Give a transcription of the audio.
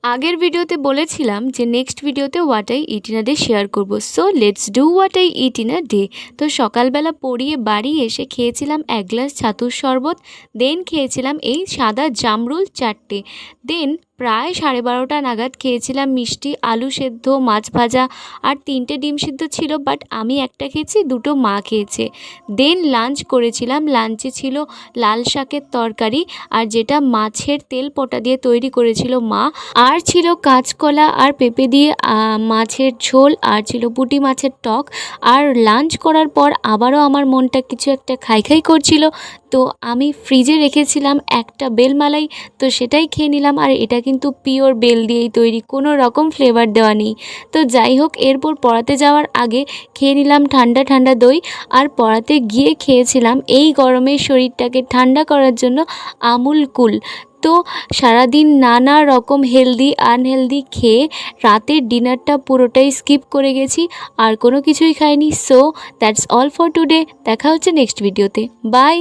আগের ভিডিওতে বলেছিলাম যে নেক্সট ভিডিওতে what I eat in a day share করবো। So let's do what I eat in a day. তো সকালবেলা পড়িয়ে বাড়ি এসে খেয়েছিলাম 1 গ্লাস ছাতুর শরবত, দেন খেয়েছিলাম এই সাদা জামরুল 4টে, দেন প্রায় 12:30 নাগাদ খেয়েছিলাম মিষ্টি, আলু সেদ্ধ, মাছ ভাজা আর 3টে ডিম সিদ্ধ ছিল, বাট আমি একটা খেয়েছি, 2টো মা খেয়েছে। দেন লাঞ্চ করেছিলাম, লাঞ্চে ছিল লাল শাকের তরকারি আর যেটা মাছের তেল পোটা দিয়ে তৈরি করেছিল মা, আর ছিল কাঁচকলা আর পেঁপে দিয়ে মাছের ঝোল, আর ছিল পুঁটি মাছের টক। আর লাঞ্চ করার পর আবারও আমার মনটা কিছু একটা খাই খাই করছিল, তো আমি ফ্রিজে রেখেছিলাম একটা বেলমালাই, তো সেটাই খেয়ে নিলাম। আর এটা কিন্তু পিওর বেল দিয়েই তৈরি, কোনো রকম ফ্লেভার দেওয়া নেই। তো যাই হোক, এরপর পড়াতে যাওয়ার আগে খেয়ে নিলাম ঠান্ডা ঠান্ডা দই, আর পড়াতে গিয়ে খেয়েছিলাম এই গরমে শরীরটাকে ঠান্ডা করার জন্য আমুল কুল। তো সারাদিন নানা রকম হেলদি আনহেলদি খেয়ে রাতের ডিনারটা পুরোটাই স্কিপ করে গেছি, আর কোনো কিছুই খাইনি। So that's all for today. দেখা হচ্ছে নেক্সট ভিডিওতে। বাই।